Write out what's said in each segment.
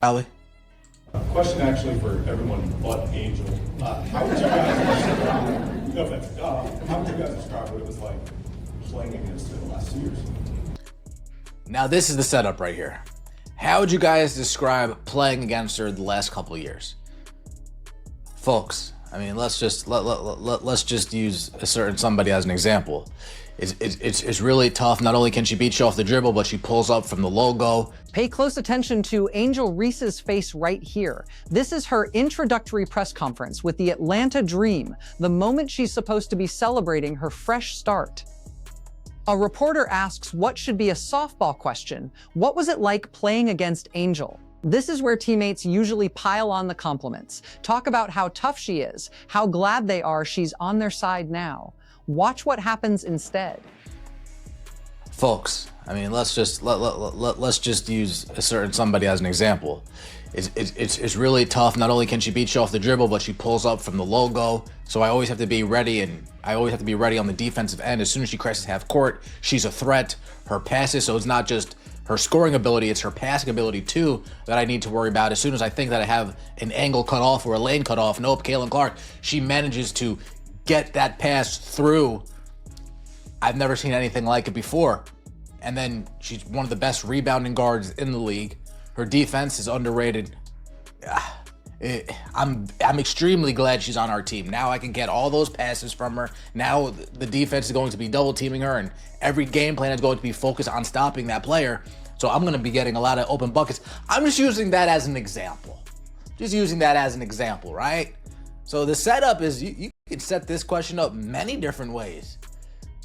Ali? Question actually for everyone but Angel. How would you guys no offense, how would you guys describe what it was like playing against her the last 2 years? Now this is the setup right here. How would you guys describe playing against her the last couple of years? Folks, I mean, let's just use a certain somebody as an example. It's really tough. Not only can she beat you off the dribble, but she pulls up from the logo. Pay close attention to Angel Reese's face right here. This is her introductory press conference with the Atlanta Dream, the moment she's supposed to be celebrating her fresh start. A reporter asks what should be a softball question. What was it like playing against Angel? This is where teammates usually pile on the compliments, talk about how tough she is, how glad they are she's on their side now. Watch what happens instead. Folks, I mean, let's just use a certain somebody as an example. It's really tough. Not only can she beat you off the dribble, but she pulls up from the logo. So I always have to be ready, and I always have to be ready on the defensive end. As soon as she crosses half court, she's a threat. Her passes, so it's not just her scoring ability, it's her passing ability too that I need to worry about. As soon as I think that I have an angle cut off or a lane cut off, nope, Caitlin Clark, she manages to get that pass through. I've never seen anything like it before. And then she's one of the best rebounding guards in the league. Her defense is underrated. I'm extremely glad she's on our team. Now I can get all those passes from her. Now the defense is going to be double teaming her, and every game plan is going to be focused on stopping that player. So I'm going to be getting a lot of open buckets. I'm just using that as an example. Right? So the setup is you can set this question up many different ways.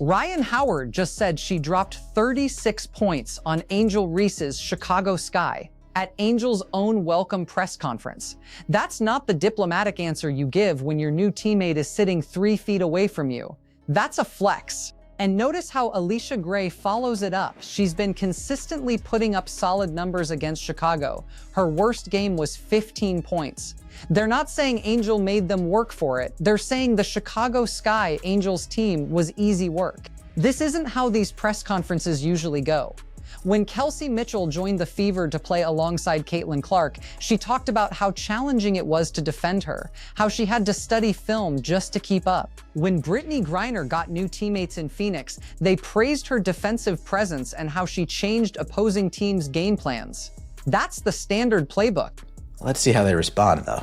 Ryan Howard just said she dropped 36 points on Angel Reese's Chicago Sky at Angel's own welcome press conference. That's not the diplomatic answer you give when your new teammate is sitting 3 feet away from you. That's a flex. And notice how Alicia Gray follows it up. She's been consistently putting up solid numbers against Chicago. Her worst game was 15 points. They're not saying Angel made them work for it. They're saying the Chicago Sky, Angel's team, was easy work. This isn't how these press conferences usually go. When Kelsey Mitchell joined the Fever to play alongside Caitlin Clark, she talked about how challenging it was to defend her, how she had to study film just to keep up. When Brittany Griner got new teammates in Phoenix, they praised her defensive presence and how she changed opposing teams' game plans. That's the standard playbook. Let's see how they respond, though.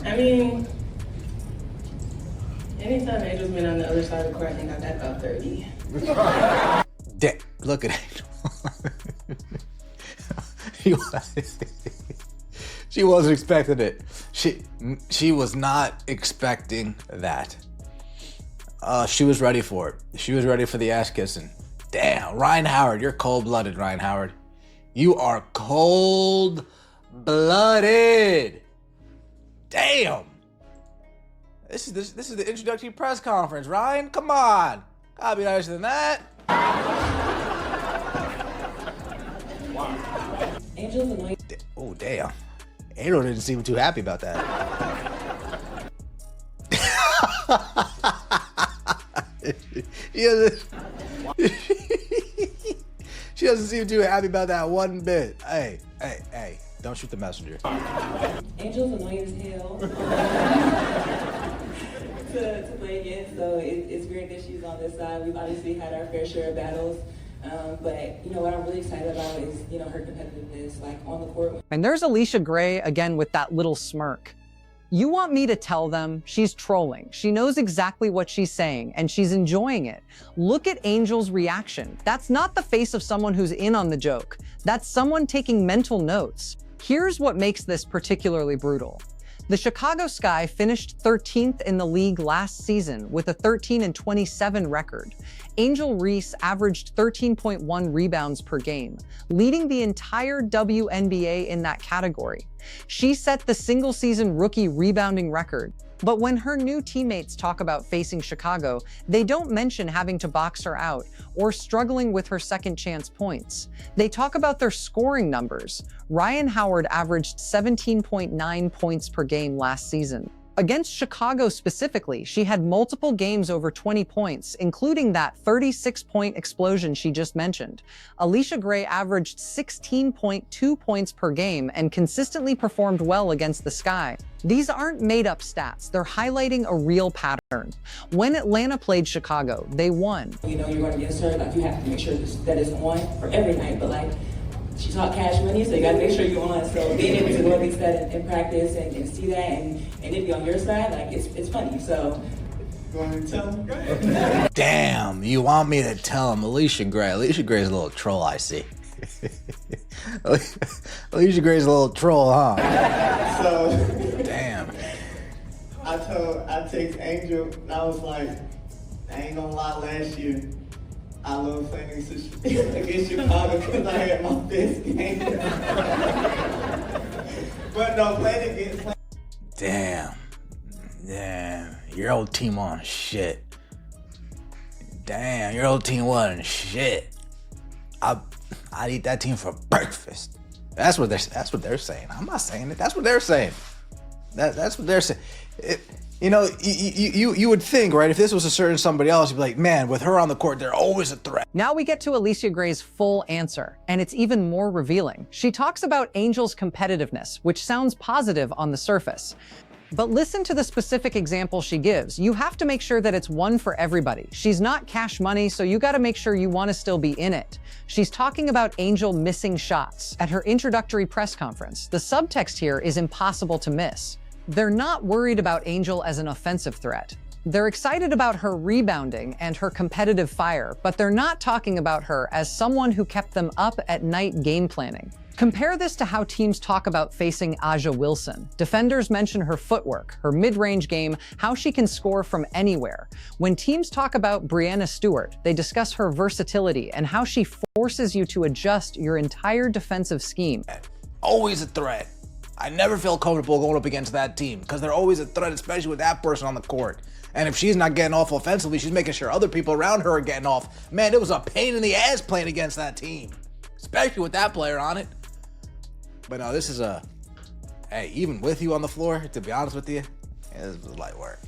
I mean, anytime Angel's been on the other side of the court, I think I got about 30. Look at Angel. She wasn't expecting it. She was not expecting that. She was ready for it. She was ready for the ass kissing. Damn, Ryan Howard, you're cold-blooded, Ryan Howard. You are cold-blooded. Damn. This is the introductory press conference, Ryan. Come on. Gotta be nicer than that. Wow. Angel's annoying. Oh, damn. Angel didn't seem too happy about that. She doesn't seem too happy about that one bit. Hey, don't shoot the messenger. Angel's annoying as hell to play against, so it's great that she's on this side. We've obviously had our fair share of battles, but what I'm really excited about is her competitiveness, like on the court. And there's Alicia Gray again with that little smirk. You want me to tell them she's trolling. She knows exactly what she's saying, and she's enjoying it. Look at Angel's reaction. That's not the face of someone who's in on the joke. That's someone taking mental notes. Here's what makes this particularly brutal. The Chicago Sky finished 13th in the league last season with a 13-27 record. Angel Reese averaged 13.1 rebounds per game, leading the entire WNBA in that category. She set the single-season rookie rebounding record. But when her new teammates talk about facing Chicago, they don't mention having to box her out or struggling with her second chance points. They talk about their scoring numbers. Ryan Howard averaged 17.9 points per game last season. Against Chicago specifically, she had multiple games over 20 points, including that 36-point explosion she just mentioned. Alicia Gray averaged 16.2 points per game and consistently performed well against the Sky. These aren't made-up stats, they're highlighting a real pattern. When Atlanta played Chicago, they won. You know, you're going against her, like you have to make sure that isn't one for every night, but like, she taught cash money, so you gotta make sure you're on. So being able to go against that in practice and see that and it be on your side, like it's funny. So you want me to tell him? Go ahead. Damn, you want me to tell him? Alicia Gray. Alicia Gray's a little troll, I see. Alicia Gray's a little troll, huh? So Damn. I text Angel and I was like, I ain't gonna lie, last year I love playing against Chicago because I had my best game. But no, playing against. Damn, your old team on shit. Damn, your old team wasn't shit. I'd eat that team for breakfast. That's what they're saying. I'm not saying it. That's what they're saying. That's what they're saying. You know, you would think, right, if this was a certain somebody else, you'd be like, man, with her on the court, they're always a threat. Now we get to Alicia Gray's full answer, and it's even more revealing. She talks about Angel's competitiveness, which sounds positive on the surface. But listen to the specific example she gives. You have to make sure that it's one for everybody. She's not cash money, so you gotta make sure you wanna still be in it. She's talking about Angel missing shots at her introductory press conference. The subtext here is impossible to miss. They're not worried about Angel as an offensive threat. They're excited about her rebounding and her competitive fire, but they're not talking about her as someone who kept them up at night game planning. Compare this to how teams talk about facing Aja Wilson. Defenders mention her footwork, her mid-range game, how she can score from anywhere. When teams talk about Breanna Stewart, they discuss her versatility and how she forces you to adjust your entire defensive scheme. Always a threat. I never feel comfortable going up against that team because they're always a threat, especially with that person on the court. And if she's not getting off offensively, she's making sure other people around her are getting off. Man, it was a pain in the ass playing against that team, especially with that player on it. But no, this is hey, even with you on the floor, to be honest with you, this was light work.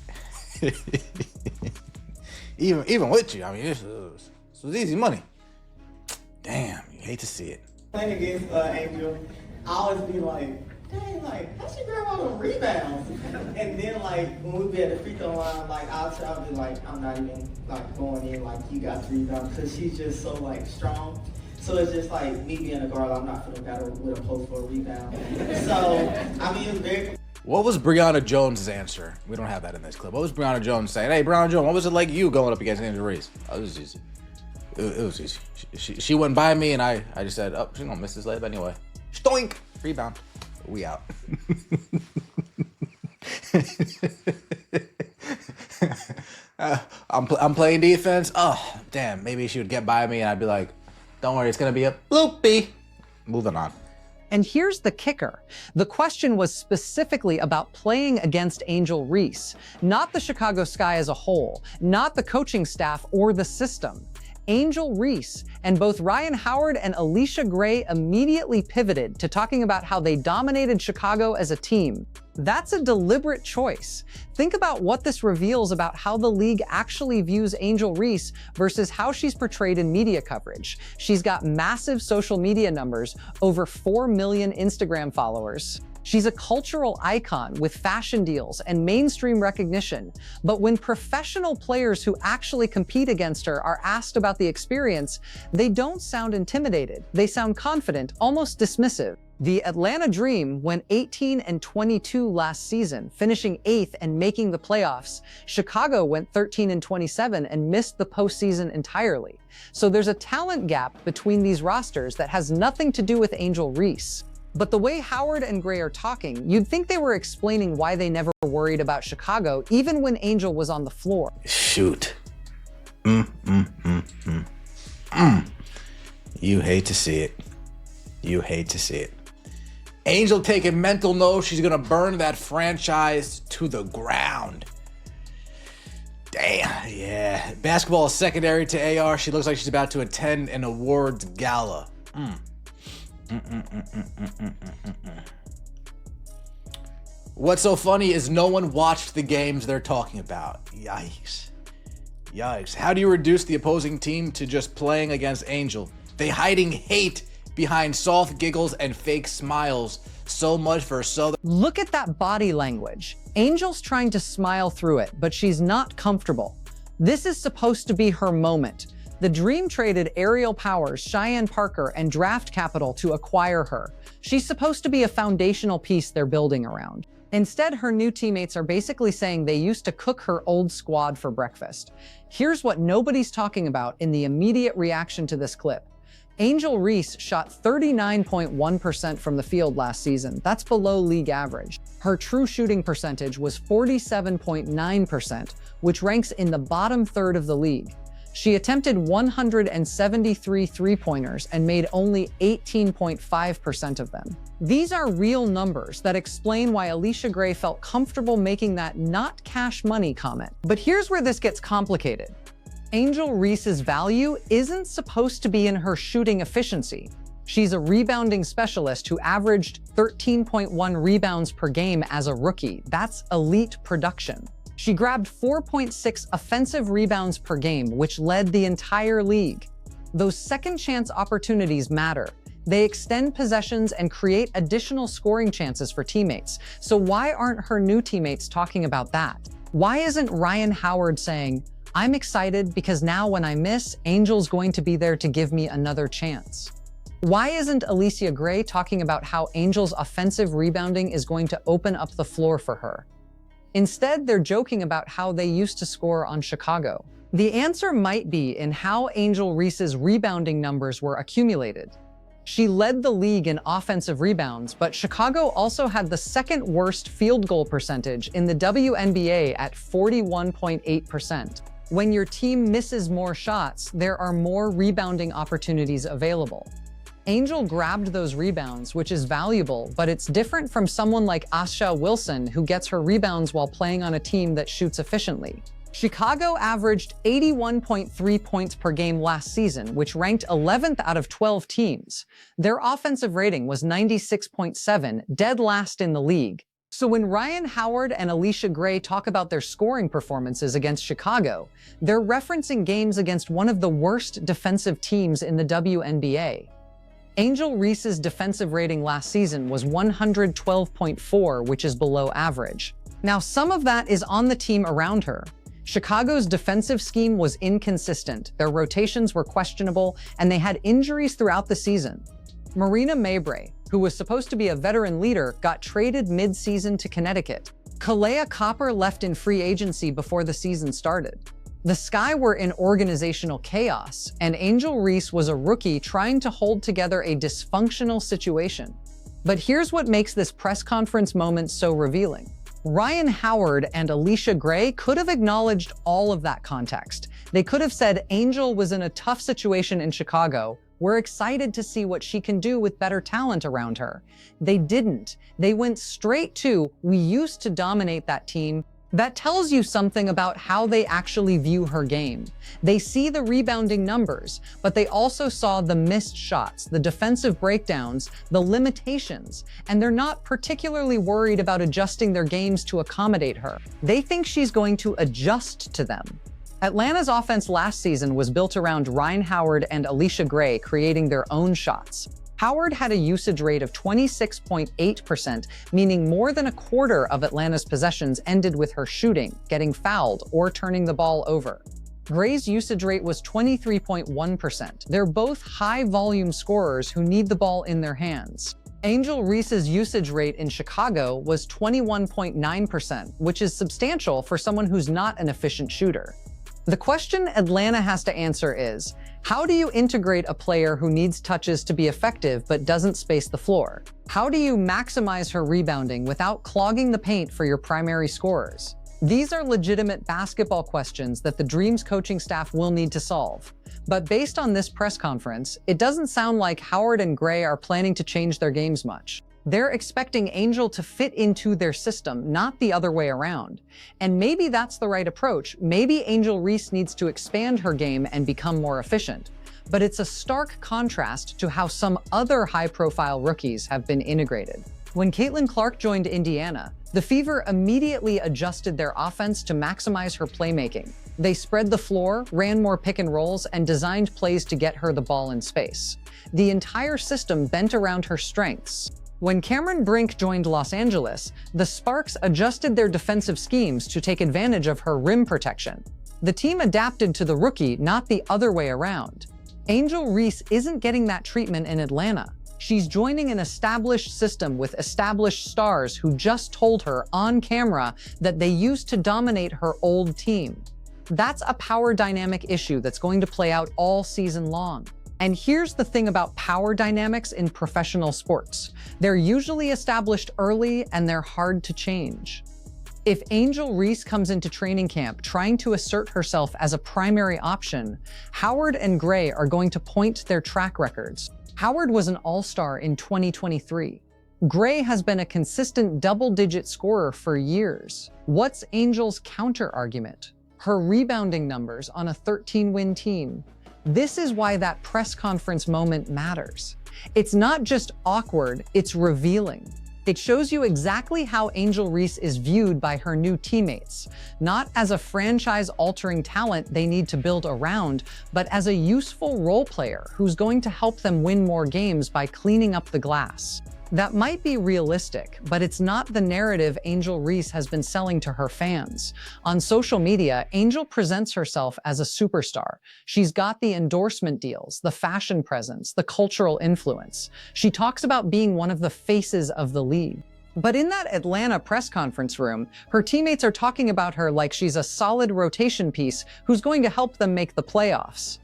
even with you, I mean, this was easy money. Damn, you hate to see it. Playing against Angel, I always be like, dang, like, how she grab all them rebounds? And then, like, when we be at the free throw line, like, I'll be like, I'm not even, like, going in, like, you got 3 rebounds, because she's just so, like, strong. So it's just like, me being a guard, I'm not finna battle with a post for a rebound. So, I mean, it's very... What was Breanna Jones' answer? We don't have that in this clip. What was Breanna Jones saying? Hey, Breanna Jones, what was it like you going up against Angel Reese? Oh, it was easy. It was easy. She went by me, and I just said, oh, she's gonna miss this layup anyway. Stoink! Rebound. We out. I'm playing defense. Oh, damn. Maybe she would get by me and I'd be like, don't worry, it's going to be a bloopy. Moving on. And here's the kicker. The question was specifically about playing against Angel Reese, not the Chicago Sky as a whole, not the coaching staff or the system. Angel Reese, and both Ryan Howard and Alicia Gray immediately pivoted to talking about how they dominated Chicago as a team. That's a deliberate choice. Think about what this reveals about how the league actually views Angel Reese versus how she's portrayed in media coverage. She's got massive social media numbers, over 4 million Instagram followers. She's a cultural icon with fashion deals and mainstream recognition. But when professional players who actually compete against her are asked about the experience, they don't sound intimidated. They sound confident, almost dismissive. The Atlanta Dream went 18-22 last season, finishing 8th and making the playoffs. Chicago went 13-27 and missed the postseason entirely. So there's a talent gap between these rosters that has nothing to do with Angel Reese. But the way Howard and Gray are talking, you'd think they were explaining why they never worried about Chicago, even when Angel was on the floor. Shoot. You hate to see it. You hate to see it. Angel taking mental notes. She's gonna burn that franchise to the ground. Damn, yeah. Basketball is secondary to AR. She looks like she's about to attend an awards gala. What's so funny is no one watched the games they're talking about. Yikes. Yikes. How do you reduce the opposing team to just playing against Angel? They hiding hate behind soft giggles and fake smiles. So much for Southern. Look at that body language. Angel's trying to smile through it, but she's not comfortable. This is supposed to be her moment. The Dream traded Aerial Powers, Cheyenne Parker, and draft capital to acquire her. She's supposed to be a foundational piece they're building around. Instead, her new teammates are basically saying they used to cook her old squad for breakfast. Here's what nobody's talking about in the immediate reaction to this clip. Angel Reese shot 39.1% from the field last season. That's below league average. Her true shooting percentage was 47.9%, which ranks in the bottom third of the league. She attempted 173 three-pointers and made only 18.5% of them. These are real numbers that explain why Alicia Gray felt comfortable making that not cash money comment. But here's where this gets complicated. Angel Reese's value isn't supposed to be in her shooting efficiency. She's a rebounding specialist who averaged 13.1 rebounds per game as a rookie. That's elite production. She grabbed 4.6 offensive rebounds per game, which led the entire league. Those second chance opportunities matter. They extend possessions and create additional scoring chances for teammates. So why aren't her new teammates talking about that? Why isn't Ryan Howard saying, "I'm excited because now when I miss, Angel's going to be there to give me another chance"? Why isn't Alicia Gray talking about how Angel's offensive rebounding is going to open up the floor for her? Instead, they're joking about how they used to score on Chicago. The answer might be in how Angel Reese's rebounding numbers were accumulated. She led the league in offensive rebounds, but Chicago also had the second worst field goal percentage in the WNBA at 41.8%. When your team misses more shots, there are more rebounding opportunities available. Angel grabbed those rebounds, which is valuable, but it's different from someone like Asha Wilson, who gets her rebounds while playing on a team that shoots efficiently. Chicago averaged 81.3 points per game last season, which ranked 11th out of 12 teams. Their offensive rating was 96.7, dead last in the league. So when Ryan Howard and Alicia Gray talk about their scoring performances against Chicago, they're referencing games against one of the worst defensive teams in the WNBA. Angel Reese's defensive rating last season was 112.4, which is below average. Now, some of that is on the team around her. Chicago's defensive scheme was inconsistent, their rotations were questionable, and they had injuries throughout the season. Marina Mabrey, who was supposed to be a veteran leader, got traded mid-season to Connecticut. Kalea Copper left in free agency before the season started. The Sky were in organizational chaos, and Angel Reese was a rookie trying to hold together a dysfunctional situation. But here's what makes this press conference moment so revealing. Ryan Howard and Alicia Gray could have acknowledged all of that context. They could have said Angel was in a tough situation in Chicago. We're excited to see what she can do with better talent around her. They didn't. They went straight to, "We used to dominate that team." That tells you something about how they actually view her game. They see the rebounding numbers, but they also saw the missed shots, the defensive breakdowns, the limitations, and they're not particularly worried about adjusting their games to accommodate her. They think she's going to adjust to them. Atlanta's offense last season was built around Ryan Howard and Alicia Gray creating their own shots. Howard had a usage rate of 26.8%, meaning more than a quarter of Atlanta's possessions ended with her shooting, getting fouled, or turning the ball over. Gray's usage rate was 23.1%. They're both high-volume scorers who need the ball in their hands. Angel Reese's usage rate in Chicago was 21.9%, which is substantial for someone who's not an efficient shooter. The question Atlanta has to answer is, how do you integrate a player who needs touches to be effective but doesn't space the floor? How do you maximize her rebounding without clogging the paint for your primary scorers? These are legitimate basketball questions that the Dream's coaching staff will need to solve. But based on this press conference, it doesn't sound like Howard and Gray are planning to change their games much. They're expecting Angel to fit into their system, not the other way around. And maybe that's the right approach. Maybe Angel Reese needs to expand her game and become more efficient. But it's a stark contrast to how some other high-profile rookies have been integrated. When Caitlin Clark joined Indiana, The Fever immediately adjusted their offense to maximize her playmaking. They spread the floor, ran more pick and rolls, and designed plays to get her the ball in space. The entire system bent around her strengths. When Cameron Brink joined Los Angeles, the Sparks adjusted their defensive schemes to take advantage of her rim protection. The team adapted to the rookie, not the other way around. Angel Reese isn't getting that treatment in Atlanta. She's joining an established system with established stars who just told her on camera that they used to dominate her old team. That's a power dynamic issue that's going to play out all season long. And here's the thing about power dynamics in professional sports. They're usually established early and they're hard to change. If Angel Reese comes into training camp trying to assert herself as a primary option, Howard and Gray are going to point their track records. Howard was an all-star in 2023. Gray has been a consistent double-digit scorer for years. What's Angel's counter-argument? Her rebounding numbers on a 13-win team. This is why that press conference moment matters. It's not just awkward, it's revealing. It shows you exactly how Angel Reese is viewed by her new teammates, not as a franchise-altering talent they need to build around, but as a useful role player who's going to help them win more games by cleaning up the glass. That might be realistic, but it's not the narrative Angel Reese has been selling to her fans. On social media, Angel presents herself as a superstar. She's got the endorsement deals, the fashion presence, the cultural influence. She talks about being one of the faces of the league. But in that Atlanta press conference room, her teammates are talking about her like she's a solid rotation piece who's going to help them make the playoffs.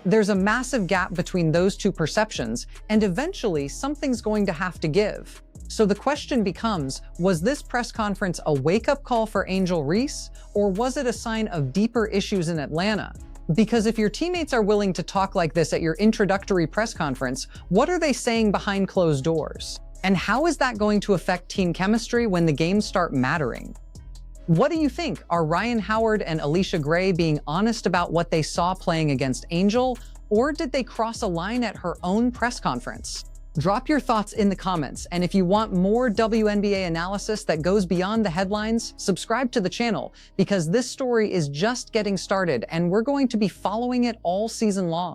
There's a massive gap between those two perceptions, and eventually something's going to have to give. So the question becomes, was this press conference a wake-up call for Angel Reese, or was it a sign of deeper issues in Atlanta? Because if your teammates are willing to talk like this at your introductory press conference, what are they saying behind closed doors? And how is that going to affect team chemistry when the games start mattering? What do you think? Are Ryan Howard and Alicia Gray being honest about what they saw playing against Angel, or did they cross a line at her own press conference? Drop your thoughts in the comments, and if you want more WNBA analysis that goes beyond the headlines, subscribe to the channel, because this story is just getting started and we're going to be following it all season long.